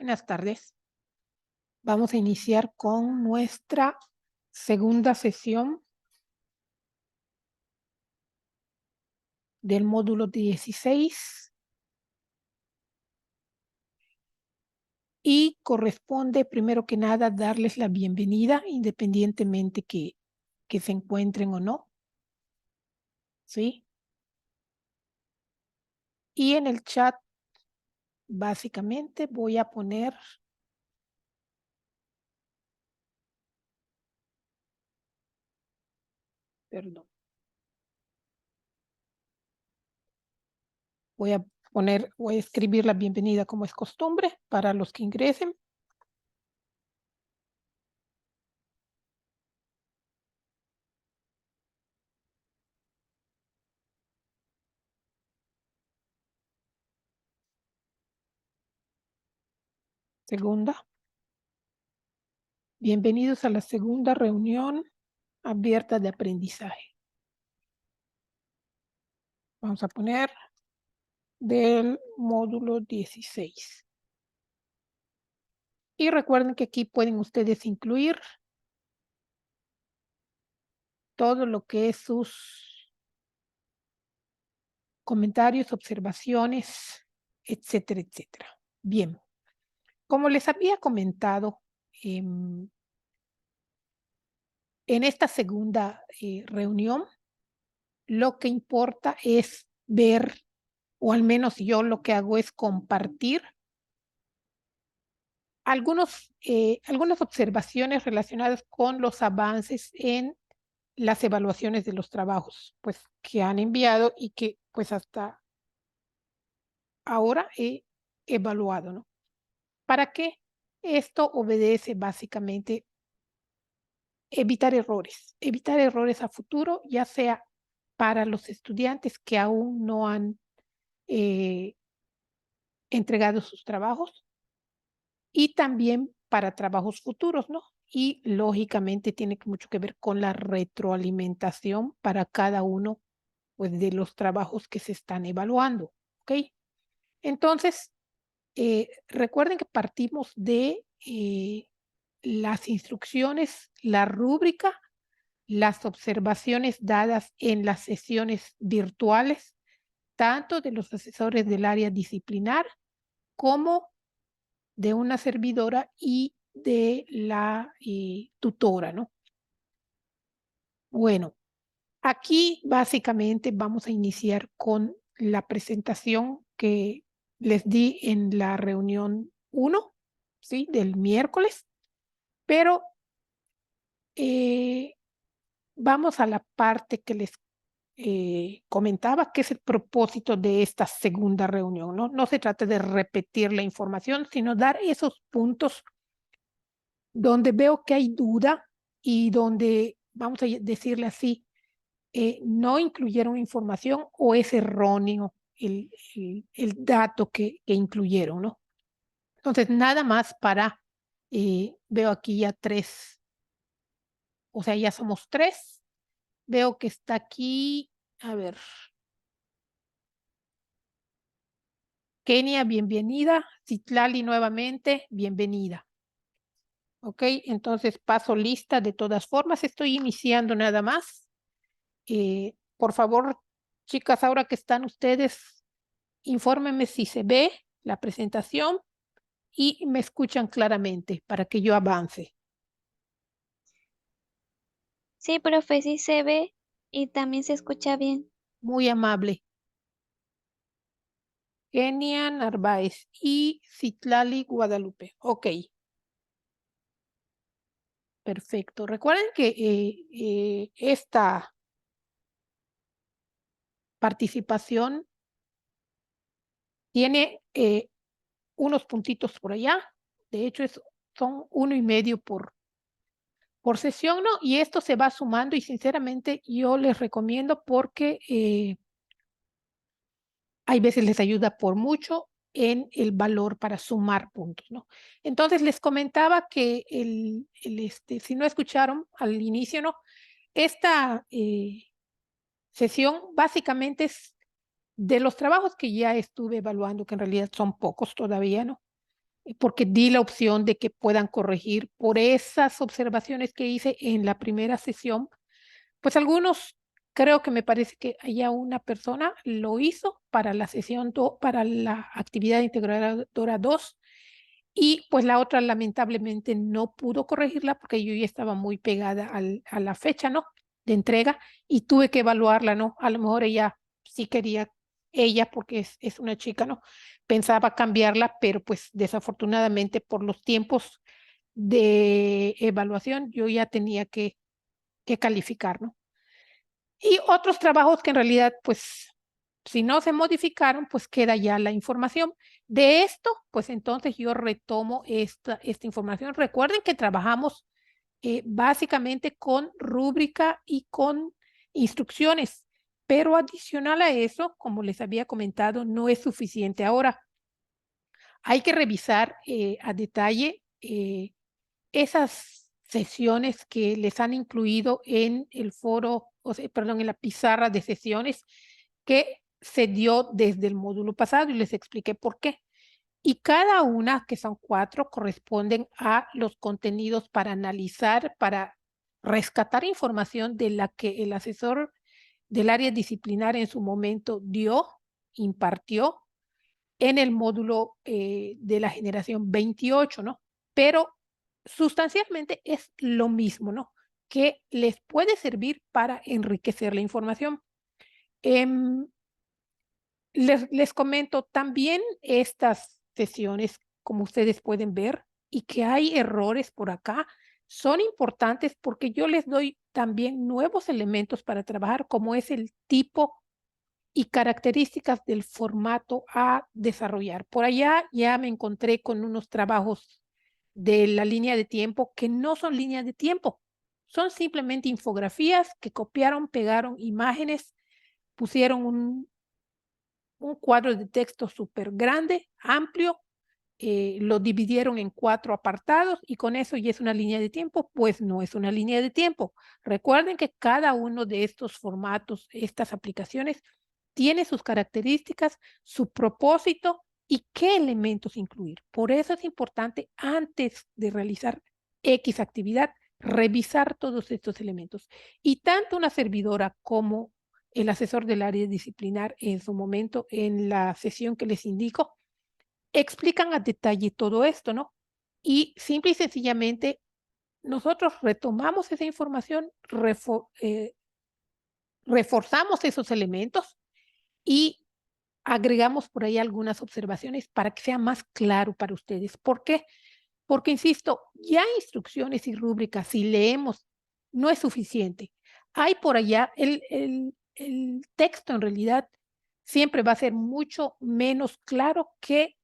Buenas tardes. Vamos a iniciar con nuestra segunda sesión del módulo 16 y corresponde, primero que nada, darles la bienvenida, independientemente que se encuentren o no, ¿sí? Y en el chat, básicamente, voy a poner perdón. Voy a escribir la bienvenida como es costumbre para los que ingresen. Segunda. Bienvenidos a la segunda reunión abierta de aprendizaje. Vamos a poner del módulo 16. Y recuerden que aquí pueden ustedes incluir todo lo que es sus comentarios, observaciones, etcétera, etcétera. Bien, como les había comentado, en esta segunda reunión, lo que importa es ver, o al menos yo lo que hago es compartir algunas observaciones relacionadas con los avances en las evaluaciones de los trabajos, pues, que han enviado y que, pues, hasta ahora he evaluado, ¿no? ¿Para qué? Esto obedece básicamente evitar errores a futuro, ya sea para los estudiantes que aún no han eh, entregado sus trabajos y también para trabajos futuros, ¿no? Y lógicamente tiene mucho que ver con la retroalimentación para cada uno, pues, de los trabajos que se están evaluando, ¿ok? Entonces, recuerden que partimos de las instrucciones, la rúbrica, las observaciones dadas en las sesiones virtuales, tanto de los asesores del área disciplinar como de una servidora y de la tutora, ¿no? Bueno, aquí básicamente vamos a iniciar con la presentación que les di en la reunión 1, ¿sí? Del miércoles, pero vamos a la parte que les comentaba, que es el propósito de esta segunda reunión, ¿no? No se trata de repetir la información, sino dar esos puntos donde veo que hay duda y donde, vamos a decirle así, no incluyeron información o es erróneo el dato que incluyeron, ¿no? Entonces, nada más para, veo aquí ya 3, o sea, ya somos 3. Veo que está aquí, a ver, Kenia, bienvenida. Citlali, nuevamente, bienvenida. Ok, entonces paso lista de todas formas. Estoy iniciando nada más. Por favor, chicas, ahora que están ustedes, infórmenme si se ve la presentación y me escuchan claramente para que yo avance. Sí, profe, sí se ve y también se escucha bien. Muy amable. Kenia Narváez y Citlali Guadalupe. Ok, perfecto. Recuerden que esta participación tiene unos puntitos por allá. De hecho, son 1,5 por sesión, ¿no? Y esto se va sumando y sinceramente yo les recomiendo porque hay veces les ayuda por mucho en el valor para sumar puntos, ¿no? Entonces les comentaba que si no escucharon al inicio, ¿no? Esta sesión básicamente es de los trabajos que ya estuve evaluando, que en realidad son pocos todavía, ¿no? porque di la opción de que puedan corregir por esas observaciones que hice en la primera sesión. Pues algunos, creo que me parece que haya una persona lo hizo para la sesión, para la actividad integradora 2, y pues la otra lamentablemente no pudo corregirla porque yo ya estaba muy pegada a la fecha, ¿no? De entrega, y tuve que evaluarla, ¿no? A lo mejor ella sí quería, ella porque es una chica, ¿no? Pensaba cambiarla, pero pues desafortunadamente por los tiempos de evaluación yo ya tenía que calificar, ¿no? Y otros trabajos que en realidad, pues, si no se modificaron, pues queda ya la información. De esto, pues entonces yo retomo esta información. Recuerden que trabajamos básicamente con rúbrica y con instrucciones, pero adicional a eso, como les había comentado, no es suficiente. Ahora, hay que revisar a detalle esas sesiones que les han incluido en el foro, o sea, perdón, en la pizarra de sesiones que se dio desde el módulo pasado y les expliqué por qué. Y cada una, que son 4, corresponden a los contenidos para analizar, para rescatar información de la que el asesor del área disciplinar en su momento dio, impartió en el módulo de la generación 28, ¿no? Pero sustancialmente es lo mismo, ¿no? Que les puede servir para enriquecer la información. Em, les comento también estas sesiones, como ustedes pueden ver, y que hay errores por acá, son importantes porque yo les doy también nuevos elementos para trabajar, como es el tipo y características del formato a desarrollar. Por allá ya me encontré con unos trabajos de la línea de tiempo que no son líneas de tiempo, son simplemente infografías que copiaron, pegaron imágenes, pusieron un cuadro de texto súper grande, amplio, lo dividieron en 4 apartados y con eso ya es una línea de tiempo. Pues no es una línea de tiempo. Recuerden que cada uno de estos formatos, estas aplicaciones, tiene sus características, su propósito y qué elementos incluir. Por eso es importante, antes de realizar X actividad, revisar todos estos elementos. Y tanto una servidora como el asesor del área disciplinar en su momento, en la sesión que les indico, explican a detalle todo esto, ¿no? Y simple y sencillamente nosotros retomamos esa información, reforzamos esos elementos y agregamos por ahí algunas observaciones para que sea más claro para ustedes. ¿Por qué? Porque, insisto, ya instrucciones y rúbricas, si leemos, no es suficiente. Hay por allá, el texto en realidad siempre va a ser mucho menos claro que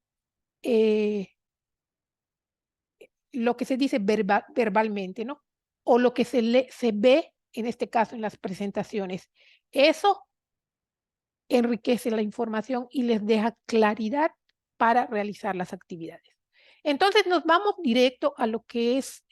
lo que se dice verbalmente, ¿no? O lo que se ve, en este caso, en las presentaciones. Eso enriquece la información y les deja claridad para realizar las actividades. Entonces nos vamos directo a lo que es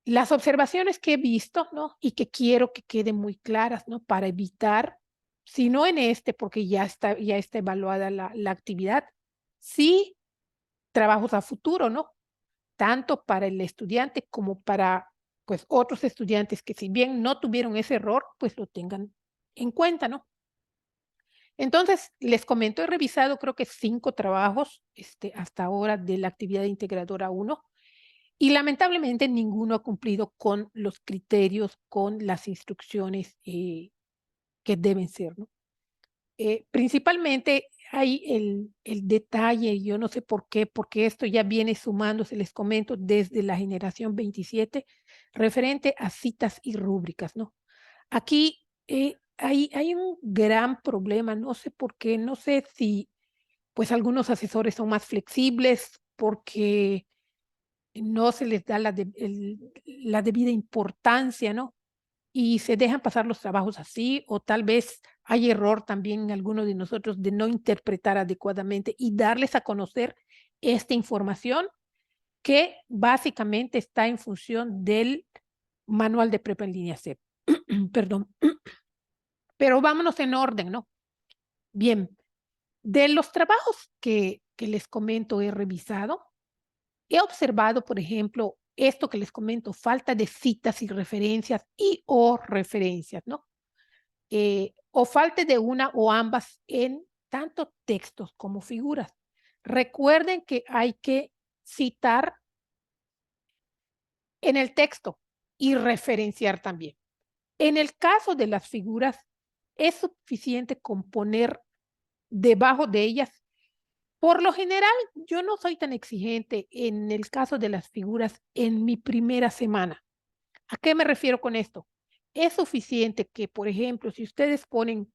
las observaciones que he visto, ¿no? Y que quiero que queden muy claras, ¿no? Para evitar, si no en porque ya está evaluada la actividad, sí trabajos a futuro, ¿no? Tanto para el estudiante como para pues otros estudiantes que si bien no tuvieron ese error, pues lo tengan en cuenta, ¿no? Entonces, les comento, he revisado creo que 5 trabajos hasta ahora de la actividad integradora 1 y lamentablemente ninguno ha cumplido con los criterios, con las instrucciones que deben ser, ¿no? Principalmente hay el detalle, yo no sé por qué, porque esto ya viene sumándose, les comento, desde la generación 27, referente a citas y rúbricas, ¿no? Aquí hay un gran problema, no sé por qué, no sé si pues algunos asesores son más flexibles porque no se les da la debida importancia, ¿no? Y se dejan pasar los trabajos así, o tal vez hay error también en alguno de nosotros de no interpretar adecuadamente y darles a conocer esta información que básicamente está en función del manual de prepa en línea C. Perdón. Pero vámonos en orden, ¿no? Bien, de los trabajos que que les comento he revisado. He observado, por ejemplo, esto que les comento, falta de citas y referencias y o referencias, ¿no? O falta de una o ambas en tanto textos como figuras. Recuerden que hay que citar en el texto y referenciar también. En el caso de las figuras, es suficiente con poner debajo de ellas. Por lo general, yo no soy tan exigente en el caso de las figuras en mi primera semana. ¿A qué me refiero con esto? Es suficiente que, por ejemplo, si ustedes ponen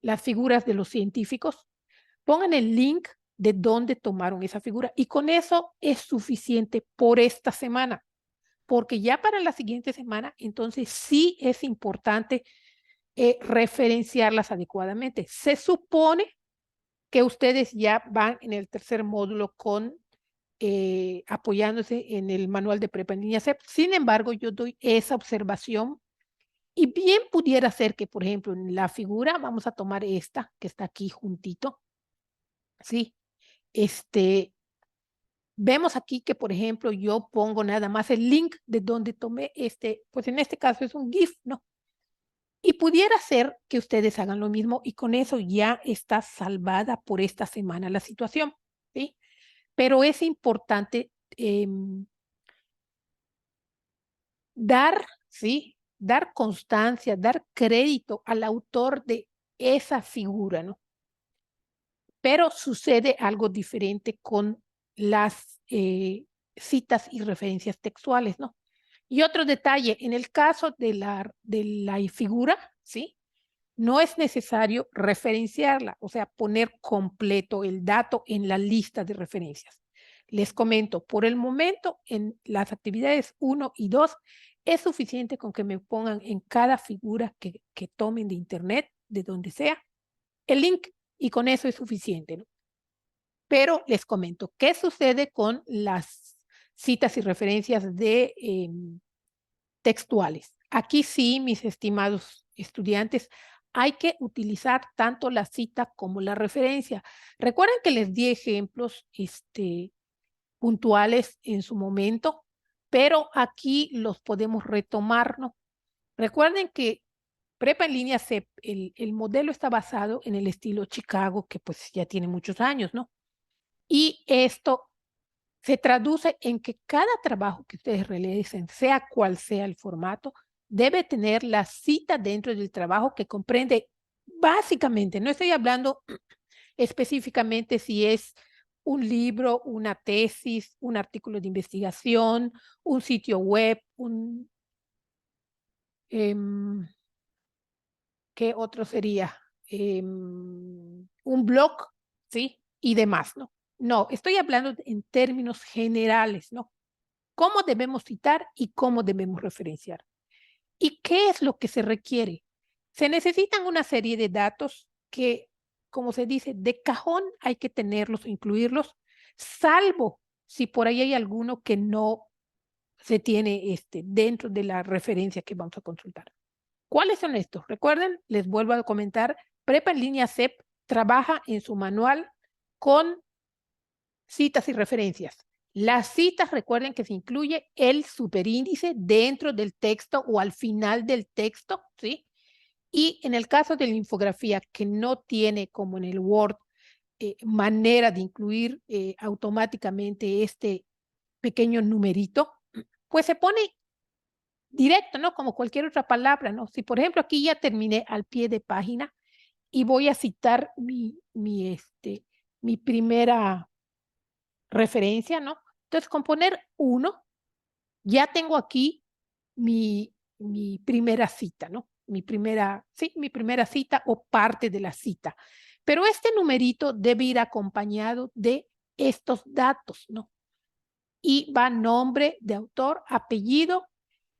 las figuras de los científicos, pongan el link de dónde tomaron esa figura y con eso es suficiente por esta semana, porque ya para la siguiente semana, entonces sí es importante referenciarlas adecuadamente. Se supone que ustedes ya van en el tercer módulo con apoyándose en el manual de prepa en línea CEP. Sin embargo, yo doy esa observación y bien pudiera ser que, por ejemplo, en la figura, vamos a tomar esta que está aquí juntito, ¿sí? Este, vemos aquí que, por ejemplo, yo pongo nada más el link de donde tomé pues en este caso es un GIF, ¿no? Y pudiera ser que ustedes hagan lo mismo y con eso ya está salvada por esta semana la situación, ¿sí? Pero es importante dar, ¿sí? Dar constancia, dar crédito al autor de esa figura, ¿no? Pero sucede algo diferente con las citas y referencias textuales, ¿no? Y otro detalle, en el caso de la figura, ¿sí? No es necesario referenciarla, o sea, poner completo el dato en la lista de referencias. Les comento, por el momento en las actividades 1 y 2 es suficiente con que me pongan en cada figura que tomen de internet, de donde sea, el link y con eso es suficiente, ¿no? Pero les comento, ¿qué sucede con las citas y referencias de textuales? Aquí sí, mis estimados estudiantes, hay que utilizar tanto la cita como la referencia. Recuerden que les di ejemplos puntuales en su momento, pero aquí los podemos retomar, ¿no? Recuerden que Prepa en línea CEP, el modelo está basado en el estilo Chicago, que pues ya tiene muchos años, ¿no? Y esto se traduce en que cada trabajo que ustedes realicen, sea cual sea el formato, debe tener la cita dentro del trabajo que comprende básicamente, no estoy hablando específicamente si es un libro, una tesis, un artículo de investigación, un sitio web, em, ¿qué otro sería? Un blog, ¿sí? Y demás, ¿no? No, estoy hablando en términos generales, ¿no? Cómo debemos citar y cómo debemos referenciar. ¿Y qué es lo que se requiere? Se necesitan una serie de datos que, como se dice, de cajón hay que tenerlos, incluirlos, salvo si por ahí hay alguno que no se tiene dentro de la referencia que vamos a consultar. ¿Cuáles son estos? Recuerden, les vuelvo a comentar, Prepa en línea CEP trabaja en su manual con citas y referencias. Las citas, recuerden que se incluye el superíndice dentro del texto o al final del texto, ¿sí? Y en el caso de la infografía que no tiene, como en el Word, manera de incluir automáticamente este pequeño numerito, pues se pone directo, ¿no? Como cualquier otra palabra, ¿no? Si, por ejemplo, aquí ya terminé al pie de página y voy a citar mi primera referencia, ¿no? Entonces, con poner uno, ya tengo aquí mi primera cita, ¿no? Mi primera cita o parte de la cita. Pero este numerito debe ir acompañado de estos datos, ¿no? Y va nombre de autor, apellido,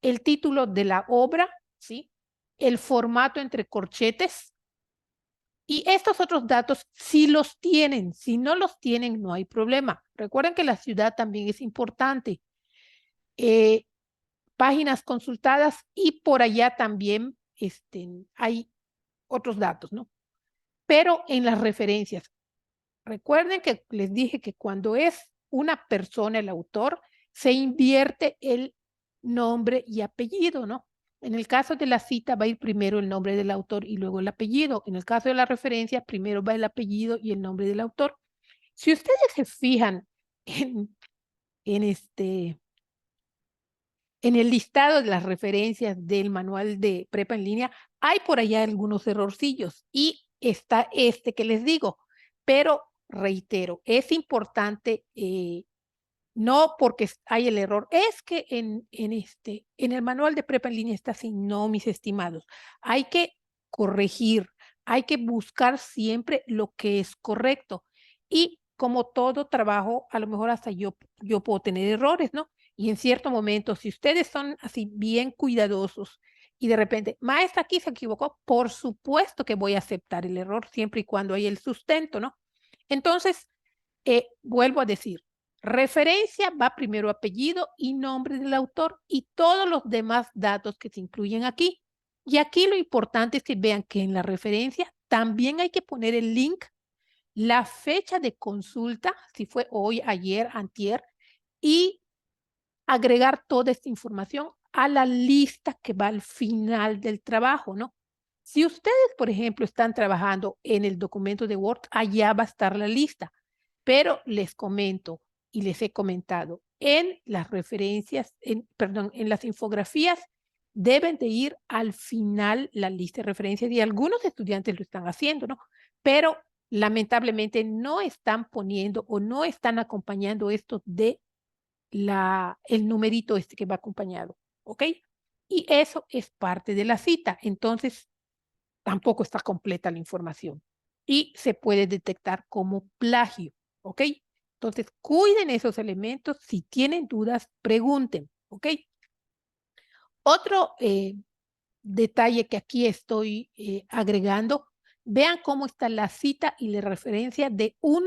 el título de la obra, ¿sí? El formato entre corchetes. Y estos otros datos, si los tienen, si no los tienen, no hay problema. Recuerden que la ciudad también es importante. Eh, Páginas consultadas y por allá también hay otros datos, ¿no? Pero en las referencias, Recuerden que les dije que cuando es una persona el autor, se invierte el nombre y apellido, ¿no? En el caso de la cita va a ir primero el nombre del autor y luego el apellido. En el caso de la referencia, primero va el apellido y el nombre del autor. Si ustedes se fijan en, en este, en el listado de las referencias del manual de prepa en línea, hay por allá algunos errorcillos y está este que les digo, pero reitero, es importante, no porque hay el error, es que en el manual de prepa en línea está así, no, mis estimados. Hay que corregir, hay que buscar siempre lo que es correcto. Y como todo trabajo, a lo mejor hasta yo puedo tener errores, ¿no? Y en cierto momento, si ustedes son así bien cuidadosos y de repente, maestra, aquí se equivocó, por supuesto que voy a aceptar el error siempre y cuando hay el sustento, ¿no? Entonces, vuelvo a decir, referencia va primero apellido y nombre del autor y todos los demás datos que se incluyen aquí. Y aquí lo importante es que vean que en la referencia también hay que poner el link, la fecha de consulta, si fue hoy, ayer, antier, y agregar toda esta información a la lista que va al final del trabajo, ¿no? Si ustedes, por ejemplo, están trabajando en el documento de Word, allá va a estar la lista. Pero les comento y les he comentado, en las referencias, perdón, en las infografías deben de ir al final la lista de referencias y algunos estudiantes lo están haciendo, ¿no? Pero lamentablemente no están poniendo o no están acompañando esto de el numerito este que va acompañado, ¿ok? Y eso es parte de la cita, entonces tampoco está completa la información y se puede detectar como plagio, ¿ok? Entonces, cuiden esos elementos, si tienen dudas, pregunten, ¿ok? Otro detalle que aquí estoy agregando, vean cómo está la cita y la referencia de un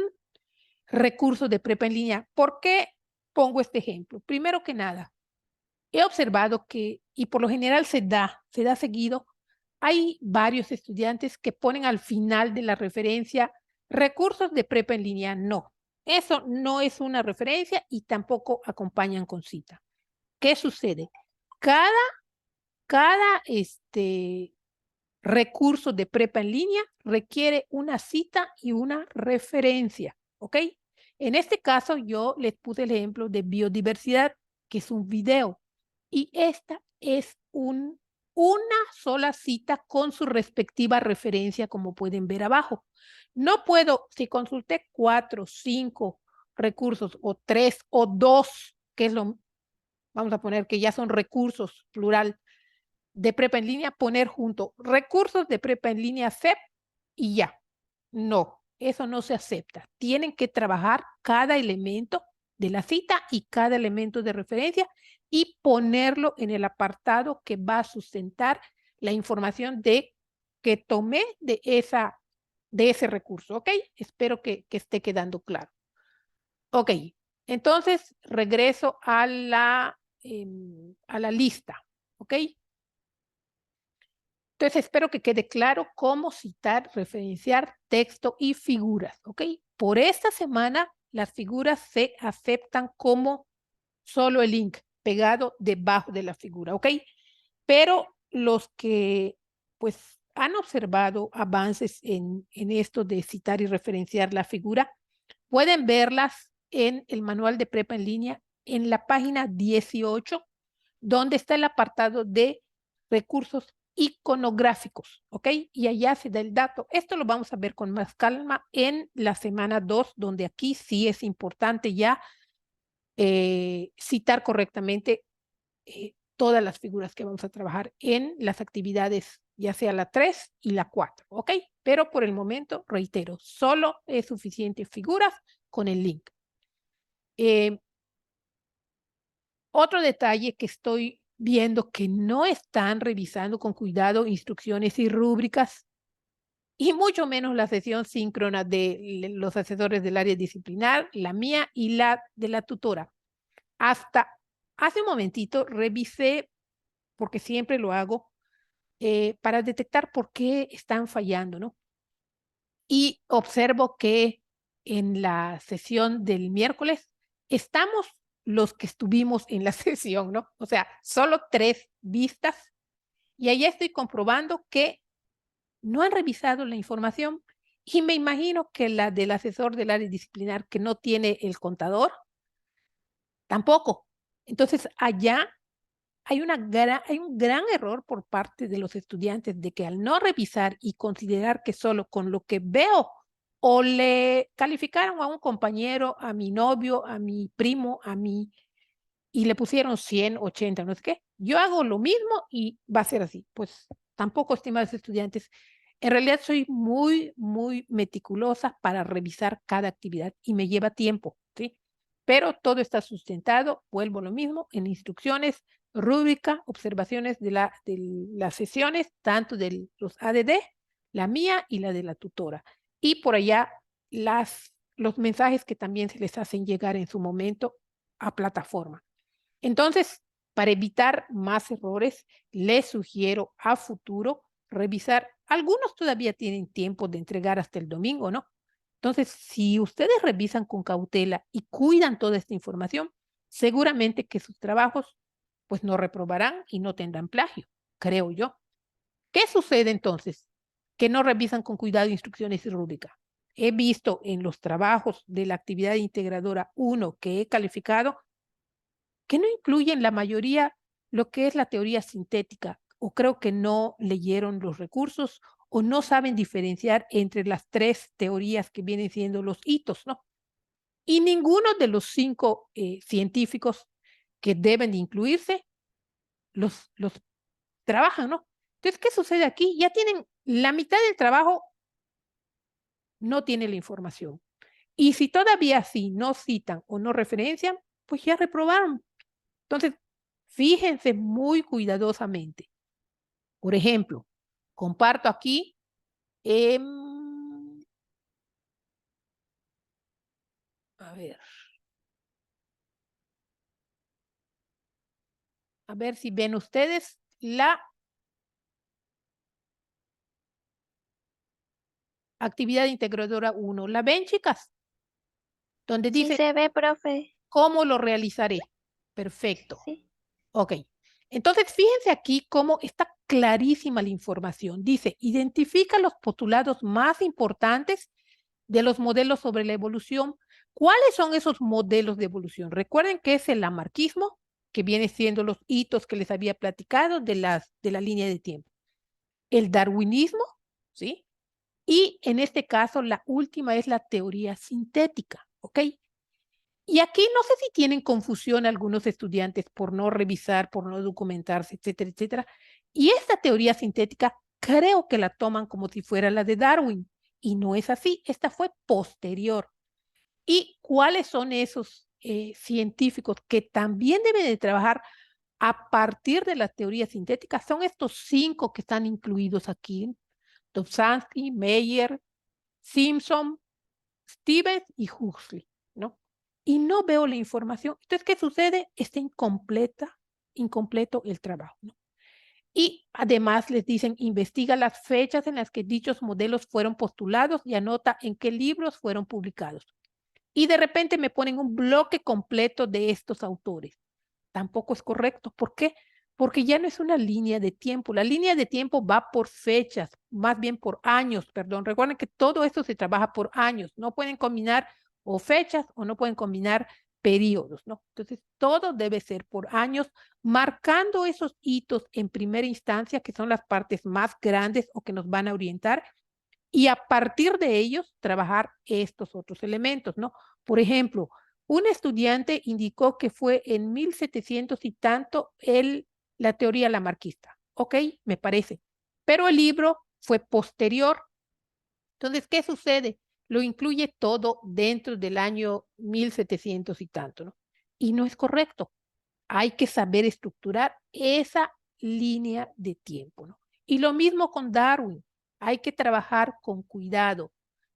recurso de prepa en línea. ¿Por qué pongo este ejemplo? Primero que nada, he observado que, y por lo general se da seguido, hay varios estudiantes que ponen al final de la referencia recursos de prepa en línea. No, eso no es una referencia y tampoco acompañan con cita. ¿Qué sucede? Cada, cada recurso de prepa en línea requiere una cita y una referencia, ¿ok? En este caso, yo les puse el ejemplo de biodiversidad, que es un video, y esta es una sola cita con su respectiva referencia, como pueden ver abajo. No puedo, si consulté 4, 5 recursos, o 3 o 2, que es lo, vamos a poner que ya son recursos, plural, de prepa en línea, poner junto recursos de prepa en línea CEP y ya. No, eso no se acepta. Tienen que trabajar cada elemento de la cita y cada elemento de referencia y ponerlo en el apartado que va a sustentar la información de que tomé de ese recurso, ¿ok? Espero que esté quedando claro. Ok, entonces regreso a la lista, ¿ok? Entonces, espero que quede claro cómo citar, referenciar texto y figuras, ¿ok? Por esta semana, las figuras se aceptan como solo el link pegado debajo de la figura, ¿ok? Pero los que, pues, han observado avances en esto de citar y referenciar la figura, pueden verlas en el manual de prepa en línea en la página 18, donde está el apartado de recursos iconográficos, ¿ok? Y allá se da el dato. Esto lo vamos a ver con más calma en la semana 2, donde aquí sí es importante ya citar correctamente todas las figuras que vamos a trabajar en las actividades, ya sea la 3 y la 4, ¿ok? Pero por el momento, reitero, solo es suficiente figuras con el link. Eh, Otro detalle que estoy viendo que no están revisando con cuidado instrucciones y rúbricas, y mucho menos la sesión síncrona de los asesores del área disciplinar, la mía y la de la tutora. Hasta hace un momentito revisé, porque siempre lo hago, para detectar por qué están fallando, ¿no? Y observo que en la sesión del miércoles, estamos los que estuvimos en la sesión, ¿no? O sea, solo 3 vistas, y ahí estoy comprobando que no han revisado la información, y me imagino que la del asesor del área disciplinar, que no tiene el contador, tampoco. Entonces, allá hay un gran error por parte de los estudiantes de que al no revisar y considerar que solo con lo que veo o le calificaron a un compañero, a mi novio, a mi primo, a mí, y le pusieron 100, 80, no sé qué. Yo hago lo mismo y va a ser así. Pues tampoco, estimados estudiantes. En realidad soy muy, muy meticulosa para revisar cada actividad y me lleva tiempo, ¿sí? Pero todo está sustentado, vuelvo a lo mismo, en instrucciones, rúbrica, observaciones de las sesiones, tanto de los ADD, la mía y la de la tutora. Y por allá los mensajes que también se les hacen llegar en su momento a plataforma. Entonces, para evitar más errores, les sugiero a futuro revisar. Algunos todavía tienen tiempo de entregar hasta el domingo, ¿no? Entonces, si ustedes revisan con cautela y cuidan toda esta información, seguramente que sus trabajos pues no reprobarán y no tendrán plagio, creo yo. ¿Qué sucede entonces? Que no revisan con cuidado instrucciones y rúbrica. He visto en los trabajos de la actividad integradora 1 que he calificado que no incluyen la mayoría lo que es la teoría sintética, o creo que no leyeron los recursos o no saben diferenciar entre las 3 teorías que vienen siendo los hitos, ¿no? Y ninguno de los 5 científicos que deben de incluirse los trabajan, ¿no? Entonces, ¿qué sucede aquí? Ya tienen la mitad del trabajo, no tiene la información. Y si todavía así no citan o no referencian, pues ya reprobaron. Entonces, fíjense muy cuidadosamente. Por ejemplo, comparto aquí, a ver, a ver si ven ustedes la actividad integradora 1. ¿La ven, chicas? Donde Sí dice, se ve, profe. ¿cómo lo realizaré? Perfecto. Sí. Ok. Entonces, fíjense aquí cómo está clarísima la información. Dice, identifica los postulados más importantes de los modelos sobre la evolución. ¿Cuáles son esos modelos de evolución? Recuerden que es el lamarquismo, que viene siendo los hitos que les había platicado de la línea de tiempo. El darwinismo, ¿sí? Y en este caso, la última es la teoría sintética, ¿ok? Y aquí no sé si tienen confusión algunos estudiantes por no revisar, por no documentarse, etcétera, etcétera. Y esta teoría sintética creo que la toman como si fuera la de Darwin. Y no es así, esta fue posterior. ¿Y cuáles son esos científicos que también deben de trabajar a partir de la teoría sintética? Son estos 5 que están incluidos aquí: Dobzhansky, Meyer, Simpson, Stevens y Huxley, ¿no? Y no veo la información. Entonces, ¿qué sucede? Está incompleto el trabajo, ¿no? Y además les dicen, investiga las fechas en las que dichos modelos fueron postulados y anota en qué libros fueron publicados. Y de repente me ponen un bloque completo de estos autores. Tampoco es correcto. ¿Por qué? Porque ya no es una línea de tiempo. La línea de tiempo va por fechas, más bien por años, perdón. Recuerden que todo esto se trabaja por años. No pueden combinar o fechas o no pueden combinar periodos, ¿no? Entonces, todo debe ser por años, marcando esos hitos en primera instancia, que son las partes más grandes o que nos van a orientar, y a partir de ellos trabajar estos otros elementos, ¿no? Por ejemplo, un estudiante indicó que fue en 1700 y tanto la teoría lamarquista. Ok, me parece. Pero el libro fue posterior. Entonces, ¿qué sucede? Lo incluye todo dentro del año 1700 y tanto, ¿no? Y no es correcto. Hay que saber estructurar esa línea de tiempo, ¿no? Y lo mismo con Darwin. Hay que trabajar con cuidado.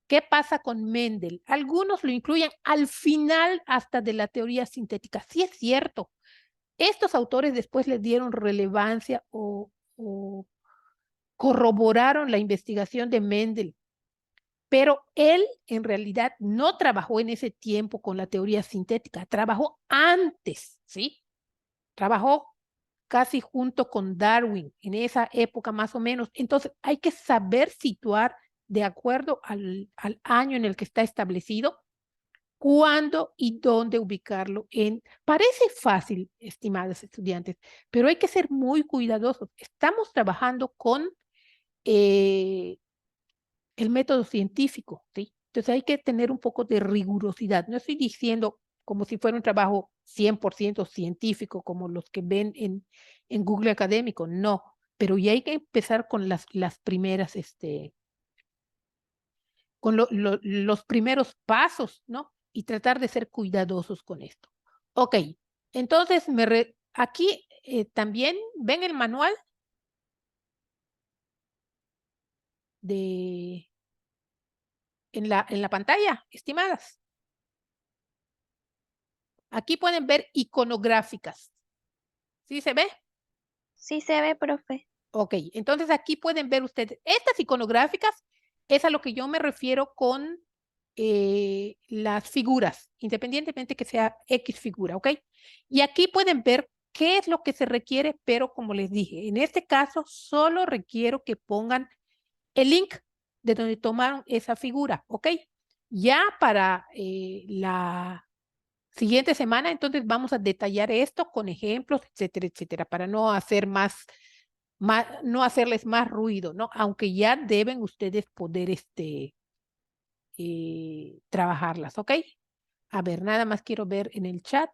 ¿Qué pasa con Mendel? Algunos lo incluyen al final hasta de la teoría sintética. Sí es cierto. Estos autores después le dieron relevancia o corroboraron la investigación de Mendel, pero él en realidad no trabajó en ese tiempo con la teoría sintética, trabajó antes, ¿sí? Trabajó casi junto con Darwin, en esa época más o menos. Entonces, hay que saber situar de acuerdo al año en el que está establecido, cuándo y dónde ubicarlo. Parece fácil, estimados estudiantes, pero hay que ser muy cuidadosos. Estamos trabajando con eh, el método científico, ¿sí? Entonces hay que tener un poco de rigurosidad. No estoy diciendo como si fuera un trabajo 100% científico, como los que ven en Google Académico, no, pero ya hay que empezar con las primeras, con los primeros pasos, ¿no? Y tratar de ser cuidadosos con esto. Ok, entonces aquí también ven el manual de, en la pantalla, estimadas. Aquí pueden ver iconográficas. ¿Sí se ve? Sí se ve, profe. Ok, entonces aquí pueden ver ustedes, estas iconográficas es a lo que yo me refiero con las figuras, independientemente que sea X figura, ¿ok? Y aquí pueden ver qué es lo que se requiere, pero como les dije, en este caso solo requiero que pongan el link de donde tomaron esa figura, ¿ok? Ya para la siguiente semana, entonces vamos a detallar esto con ejemplos, etcétera, etcétera, para no hacer no hacerles más ruido, ¿no? Aunque ya deben ustedes poder trabajarlas, ¿ok? A ver, nada más quiero ver en el chat.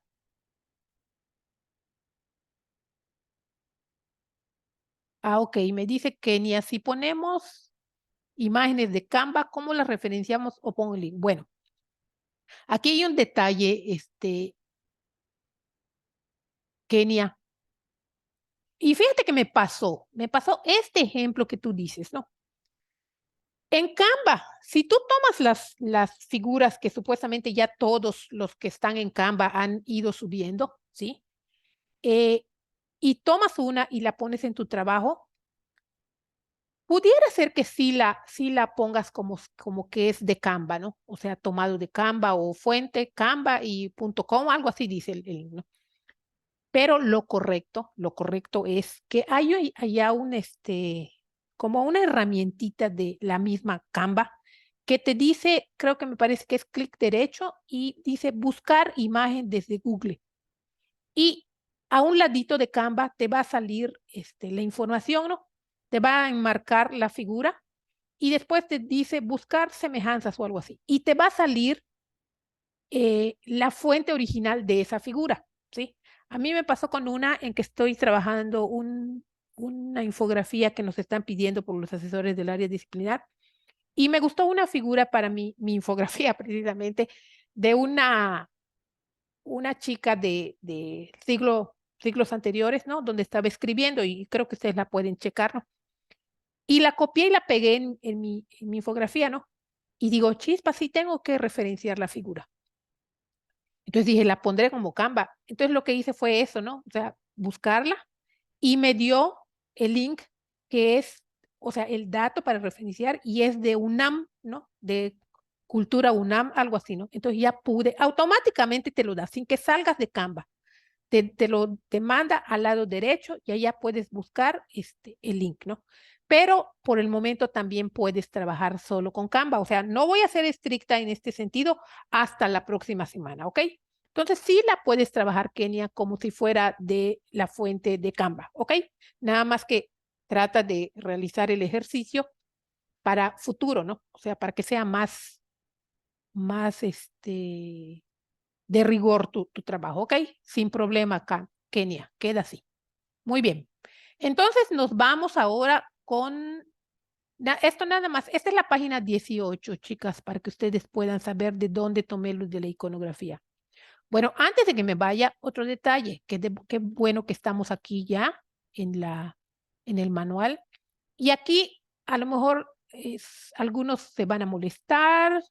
Ah, ok, me dice Kenia, si ponemos imágenes de Canva, ¿cómo las referenciamos o pongo el link? Bueno, aquí hay un detalle, Kenia. Y fíjate que me pasó este ejemplo que tú dices, ¿no? En Canva, si tú tomas las figuras que supuestamente ya todos los que están en Canva han ido subiendo, ¿sí? Eh, y tomas una y la pones en tu trabajo, pudiera ser que sí la pongas como que es de Canva, ¿no? O sea, tomado de Canva o fuente Canva y .com, algo así dice ¿no? Pero lo correcto es que hay allá como una herramientita de la misma Canva que te dice, creo que me parece que es clic derecho y dice buscar imagen desde Google. Y a un ladito de Canva te va a salir la información, ¿no? Te va a enmarcar la figura y después te dice buscar semejanzas o algo así. Y te va a salir la fuente original de esa figura, ¿sí? A mí me pasó con una en que estoy trabajando una infografía que nos están pidiendo por los asesores del área disciplinar y me gustó una figura para mi infografía precisamente de una chica de siglos anteriores, ¿no? Donde estaba escribiendo y creo que ustedes la pueden checar, ¿no? Y la copié y la pegué en mi infografía, ¿no? Y digo, chispa, sí tengo que referenciar la figura. Entonces dije, la pondré como Canva. Entonces lo que hice fue eso, ¿no? O sea, buscarla y me dio el link que es, o sea, el dato para referenciar y es de UNAM, ¿no? De Cultura UNAM, algo así, ¿no? Entonces ya pude, automáticamente te lo da, sin que salgas de Canva. Te manda al lado derecho y allá puedes buscar el link, ¿no? Pero por el momento también puedes trabajar solo con Canva. O sea, no voy a ser estricta en este sentido hasta la próxima semana, ¿ok? Entonces sí la puedes trabajar, Kenia, como si fuera de la fuente de Canva, ¿ok? Nada más que trata de realizar el ejercicio para futuro, ¿no? O sea, para que sea más de rigor tu trabajo, ¿ok? Sin problema acá, Kenia, queda así. Muy bien. Entonces nos vamos ahora con esto nada más. Esta es la página 18, chicas, para que ustedes puedan saber de dónde tomé los de la iconografía. Bueno, antes de que me vaya, otro detalle, qué bueno que estamos aquí ya en el manual. Y aquí a lo mejor algunos se van a molestar,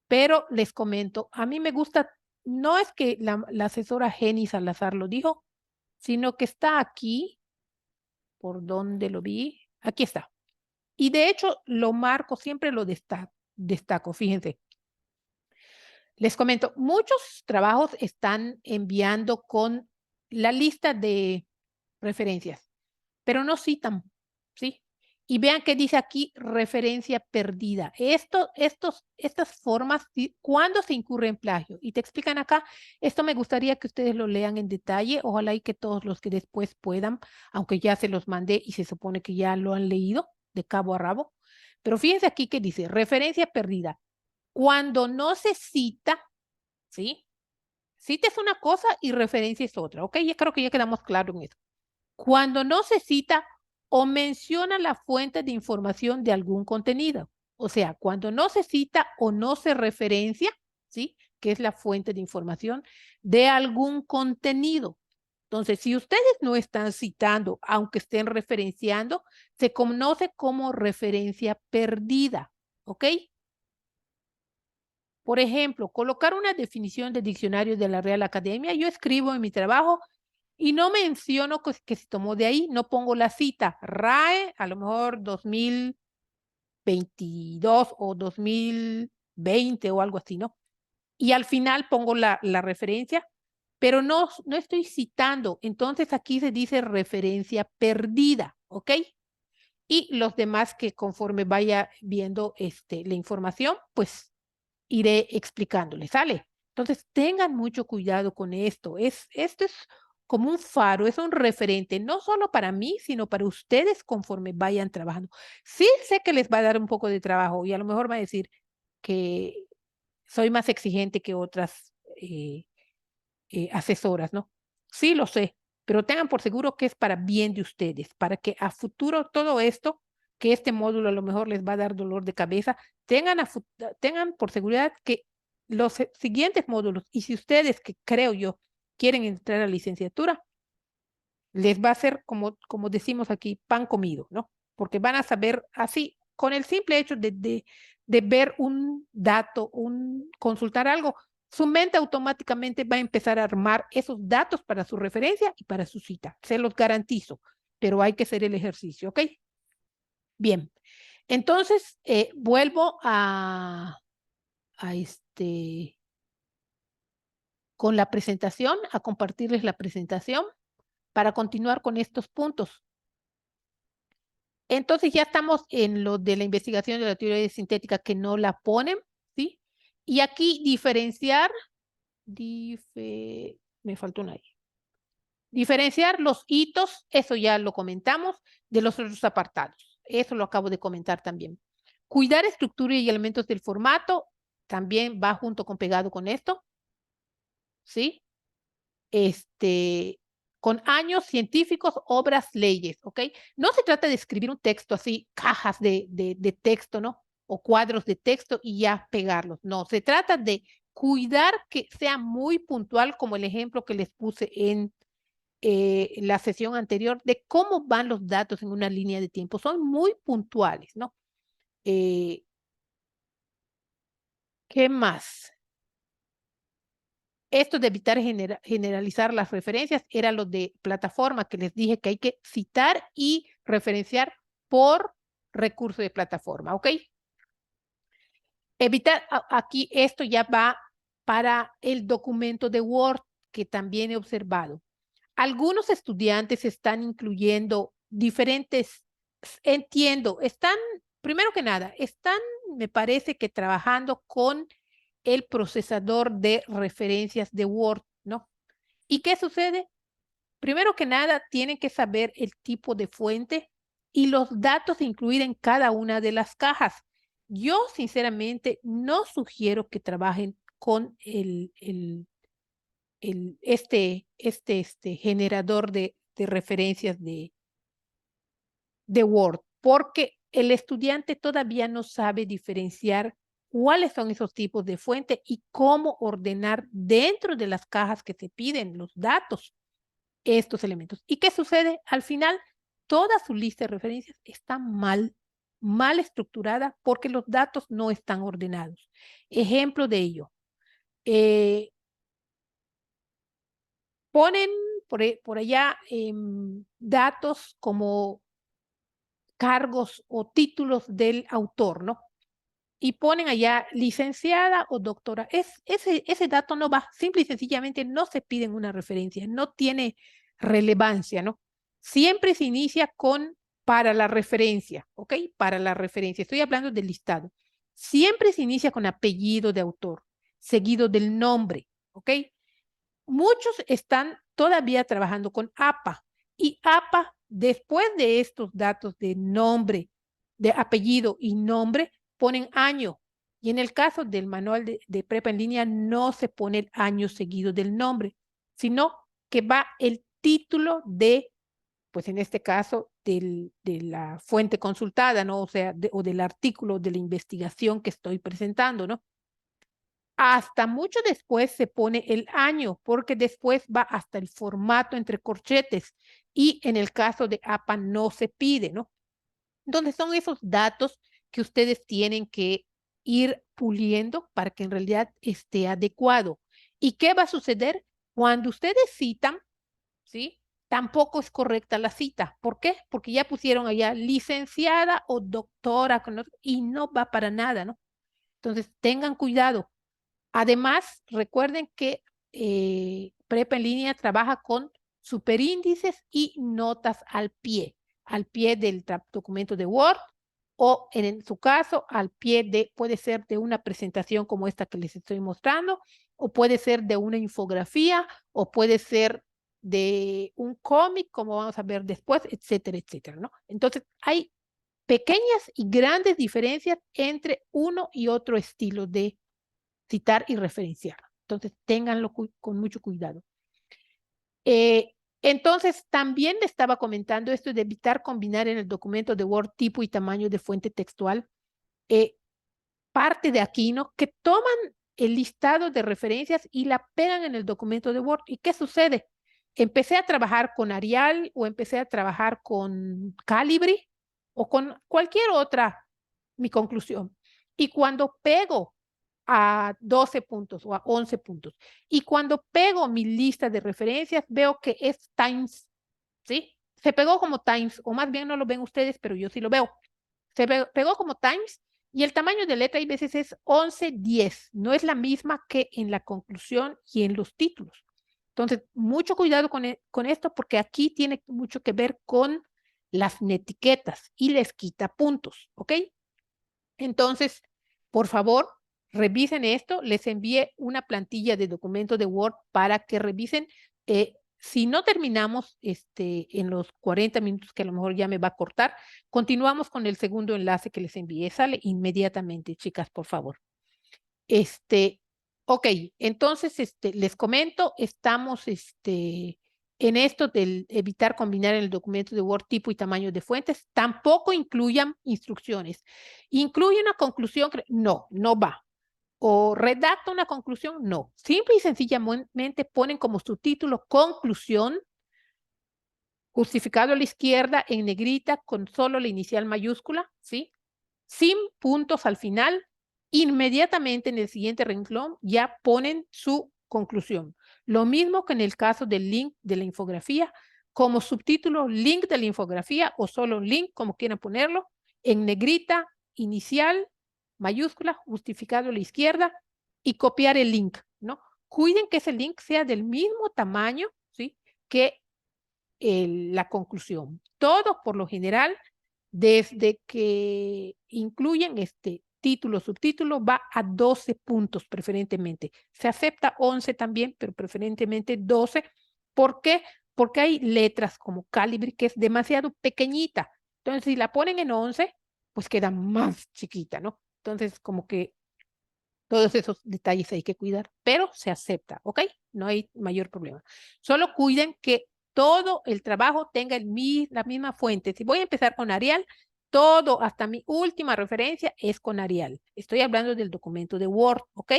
pero les comento, a mí me gusta, no es que la asesora Jenny Salazar lo dijo, sino que está aquí, por donde lo vi, aquí está. Y de hecho lo marco, siempre lo destaco. destaco. Fíjense, les comento, muchos trabajos están enviando con la lista de referencias, pero no citan, ¿sí? Y vean que dice aquí referencia perdida. Estas formas, ¿cuándo se incurre en plagio? Y te explican acá, esto me gustaría que ustedes lo lean en detalle, ojalá y que todos los que después puedan, aunque ya se los mandé y se supone que ya lo han leído de cabo a rabo. Pero fíjense aquí que dice referencia perdida. Cuando no se cita, ¿sí? Cita es una cosa y referencia es otra, ¿ok? Ya creo que ya quedamos claros en eso. Cuando no se cita o menciona la fuente de información de algún contenido. O sea, cuando no se cita o no se referencia, ¿sí? Que es la fuente de información de algún contenido. Entonces, si ustedes no están citando, aunque estén referenciando, se conoce como referencia perdida, ¿ok? Por ejemplo, colocar una definición de diccionario de la Real Academia. Yo escribo en mi trabajo y no menciono que se tomó de ahí, no pongo la cita RAE, a lo mejor 2022 o 2020 o algo así, ¿no? Y al final pongo la referencia, pero no estoy citando. Entonces aquí se dice referencia perdida, ¿ok? Y los demás que conforme vaya viendo la información, pues iré explicándoles, ¿sale? Entonces, tengan mucho cuidado con esto. Esto es como un faro, es un referente, no solo para mí, sino para ustedes conforme vayan trabajando. Sí sé que les va a dar un poco de trabajo y a lo mejor va a decir que soy más exigente que otras asesoras, ¿no? Sí, lo sé, pero tengan por seguro que es para bien de ustedes, para que a futuro todo esto, que este módulo a lo mejor les va a dar dolor de cabeza, tengan por seguridad que los siguientes módulos, y si ustedes, que creo yo, quieren entrar a la licenciatura, les va a ser, como decimos aquí, pan comido, ¿no? Porque van a saber así, con el simple hecho de ver un dato, consultar algo, su mente automáticamente va a empezar a armar esos datos para su referencia y para su cita. Se los garantizo, pero hay que hacer el ejercicio, ¿ok? Bien, entonces vuelvo a con la presentación, a compartirles la presentación para continuar con estos puntos. Entonces ya estamos en lo de la investigación de la teoría sintética que no la ponen, ¿sí? Y aquí diferenciar, me faltó una ahí. Diferenciar los hitos, eso ya lo comentamos, de los otros apartados. Eso lo acabo de comentar también. Cuidar estructura y elementos del formato, también va junto con pegado con esto, ¿sí? Con años científicos, obras, leyes, ¿ok? No se trata de escribir un texto así, cajas de texto, ¿no? O cuadros de texto y ya pegarlos. No, se trata de cuidar que sea muy puntual, como el ejemplo que les puse en la sesión anterior, de cómo van los datos en una línea de tiempo. Son muy puntuales, ¿no? Eh, ¿Qué más? Esto de evitar generalizar las referencias era lo de plataforma que les dije que hay que citar y referenciar por recurso de plataforma, ¿ok? Evitar, aquí esto ya va para el documento de Word que también he observado. Algunos estudiantes están incluyendo diferentes, entiendo, están, primero que nada, están, me parece que trabajando con el procesador de referencias de Word, ¿no? ¿Y qué sucede? Primero que nada, tienen que saber el tipo de fuente y los datos a incluir en cada una de las cajas. Yo, sinceramente, no sugiero que trabajen con este generador de referencias de Word, porque el estudiante todavía no sabe diferenciar cuáles son esos tipos de fuente y cómo ordenar dentro de las cajas que se piden los datos estos elementos. ¿Y qué sucede? Al final, toda su lista de referencias está mal estructurada porque los datos no están ordenados. Ejemplo de ello, eh, ponen por allá datos como cargos o títulos del autor, ¿no? y ponen allá licenciada o doctora. Ese dato no va, simple y sencillamente no se pide en una referencia, no tiene relevancia, ¿no? Siempre se inicia con para la referencia, ¿ok? Para la referencia, estoy hablando del listado. Siempre se inicia con apellido de autor, seguido del nombre, ¿ok? Muchos están todavía trabajando con APA y APA, después de estos datos de nombre, de apellido y nombre, ponen año. Y en el caso del manual de prepa en línea no se pone el año seguido del nombre, sino que va el título de, pues en este caso, de la fuente consultada, ¿no? O sea, o del artículo de la investigación que estoy presentando, ¿no? Hasta mucho después se pone el año, porque después va hasta el formato entre corchetes y en el caso de APA no se pide, ¿no? Entonces son esos datos que ustedes tienen que ir puliendo para que en realidad esté adecuado. ¿Y qué va a suceder? Cuando ustedes citan, ¿sí? Tampoco es correcta la cita. ¿Por qué? Porque ya pusieron allá licenciada o doctora y no va para nada, ¿no? Entonces tengan cuidado. Además, recuerden que Prepa en línea trabaja con superíndices y notas al pie del documento de Word o en su caso, al pie de, puede ser de una presentación como esta que les estoy mostrando, o puede ser de una infografía, o puede ser de un cómic, como vamos a ver después, etcétera, etcétera, ¿no? Entonces, hay pequeñas y grandes diferencias entre uno y otro estilo de citar y referenciar. Entonces, ténganlo con mucho cuidado. Entonces, también le estaba comentando esto de evitar combinar en el documento de Word tipo y tamaño de fuente textual. Parte de aquí, ¿no? Que toman el listado de referencias y la pegan en el documento de Word. ¿Y qué sucede? Empecé a trabajar con Arial o empecé a trabajar con Calibri o con cualquier otra, mi conclusión. Y cuando pego a 12 puntos o a 11 puntos. Y cuando pego mi lista de referencias, veo que es Times, ¿sí? Se pegó como Times, o más bien no lo ven ustedes, pero yo sí lo veo. Se pegó como Times y el tamaño de letra hay veces es 11:10. No es la misma que en la conclusión y en los títulos. Entonces, mucho cuidado con esto porque aquí tiene mucho que ver con las netiquetas y les quita puntos, ¿ok? Entonces, por favor, revisen esto. Les envié una plantilla de documento de Word para que revisen. Si no terminamos en los 40 minutos, que a lo mejor ya me va a cortar, continuamos con el segundo enlace que les envié. Sale inmediatamente, chicas, por favor. Ok, entonces les comento, estamos en esto del evitar combinar en el documento de Word tipo y tamaño de fuentes. Tampoco incluyan instrucciones. ¿Incluye una conclusión? No, no va. ¿O redacta una conclusión? No. Simple y sencillamente ponen como subtítulo conclusión, justificado a la izquierda en negrita con solo la inicial mayúscula, ¿sí? Sin puntos al final, inmediatamente en el siguiente renglón ya ponen su conclusión. Lo mismo que en el caso del link de la infografía, como subtítulo link de la infografía o solo link, como quieran ponerlo, en negrita, inicial, mayúscula, justificado a la izquierda y copiar el link, ¿no? Cuiden que ese link sea del mismo tamaño, ¿sí? Que la conclusión. Todos, por lo general, desde que incluyen este título, subtítulo, va a 12 puntos preferentemente. Se acepta 11 también, pero preferentemente 12. ¿Por qué? Porque hay letras como Calibri que es demasiado pequeñita. Entonces, si la ponen en 11, pues queda más chiquita, ¿no? Entonces, como que todos esos detalles hay que cuidar, pero se acepta, ¿ok? No hay mayor problema. Solo cuiden que todo el trabajo tenga la misma fuente. Si voy a empezar con Arial, todo, hasta mi última referencia es con Arial. Estoy hablando del documento de Word, ¿ok?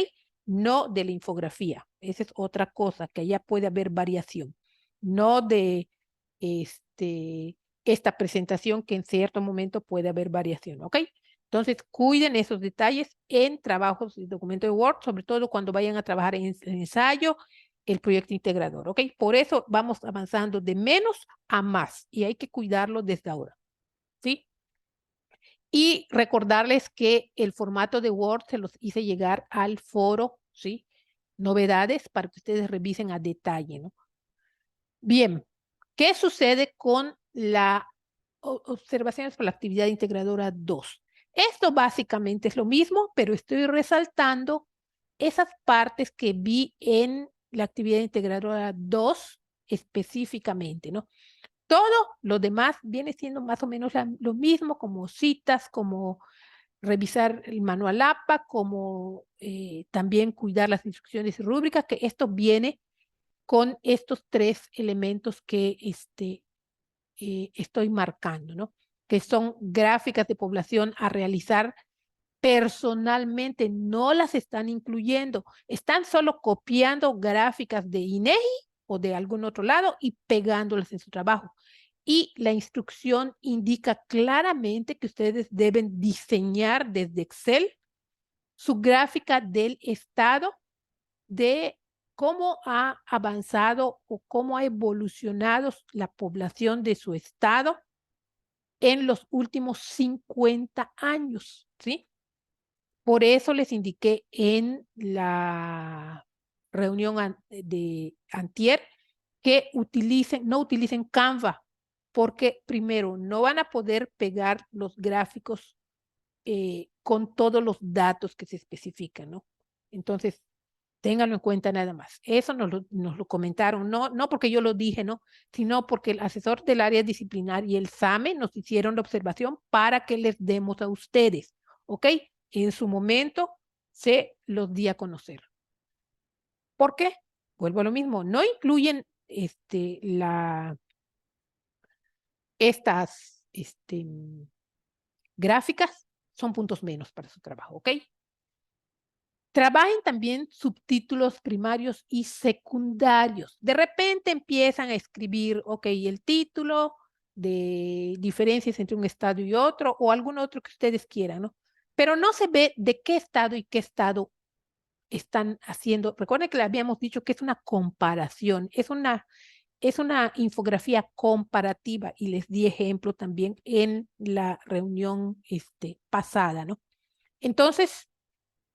No de la infografía. Esa es otra cosa, que allá puede haber variación. No de esta presentación que en cierto momento puede haber variación, ¿ok? Entonces, cuiden esos detalles en trabajos de documento de Word, sobre todo cuando vayan a trabajar en ensayo, el proyecto integrador, ¿ok? Por eso vamos avanzando de menos a más y hay que cuidarlo desde ahora, ¿sí? Y recordarles que el formato de Word se los hice llegar al foro, ¿sí? Novedades para que ustedes revisen a detalle, ¿no? Bien, ¿qué sucede con la observaciones por la actividad integradora 2? Esto básicamente es lo mismo, pero estoy resaltando esas partes que vi en la actividad integradora 2 específicamente, ¿no? Todo lo demás viene siendo más o menos lo mismo, como citas, como revisar el manual APA, como también cuidar las instrucciones y rúbricas, que esto viene con estos tres elementos que estoy marcando, ¿no? Que son gráficas de población a realizar personalmente, no las están incluyendo, están solo copiando gráficas de INEGI o de algún otro lado y pegándolas en su trabajo. Y la instrucción indica claramente que ustedes deben diseñar desde Excel su gráfica del estado de cómo ha avanzado o cómo ha evolucionado la población de su estado en los últimos 50 años, ¿sí? Por eso les indiqué en la reunión de antier que no utilicen Canva, porque primero no van a poder pegar los gráficos con todos los datos que se especifican, ¿no? Entonces, ténganlo en cuenta nada más. Eso nos lo comentaron, no porque yo lo dije, ¿no? Sino porque el asesor del área disciplinar y el SAME nos hicieron la observación para que les demos a ustedes, ¿ok? En su momento se los di a conocer. ¿Por qué? Vuelvo a lo mismo, no incluyen estas gráficas, son puntos menos para su trabajo, ¿ok? Trabajen también subtítulos primarios y secundarios. De repente empiezan a escribir, ok, el título de diferencias entre un estado y otro o algún otro que ustedes quieran, ¿no? Pero no se ve de qué estado y qué estado están haciendo. Recuerden que le habíamos dicho que es una comparación, es una infografía comparativa y les di ejemplo también en la reunión pasada, ¿no? Entonces,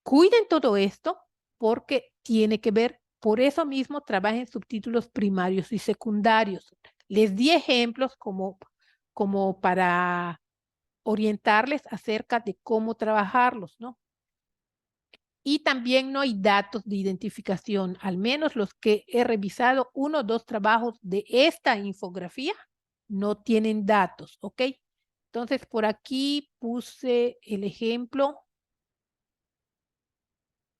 cuiden todo esto porque tiene que ver, por eso mismo trabajen subtítulos primarios y secundarios. Les di ejemplos como para orientarles acerca de cómo trabajarlos, ¿no? Y también no hay datos de identificación, al menos los que he revisado, uno o dos trabajos de esta infografía no tienen datos, ¿ok? Entonces, por aquí puse el ejemplo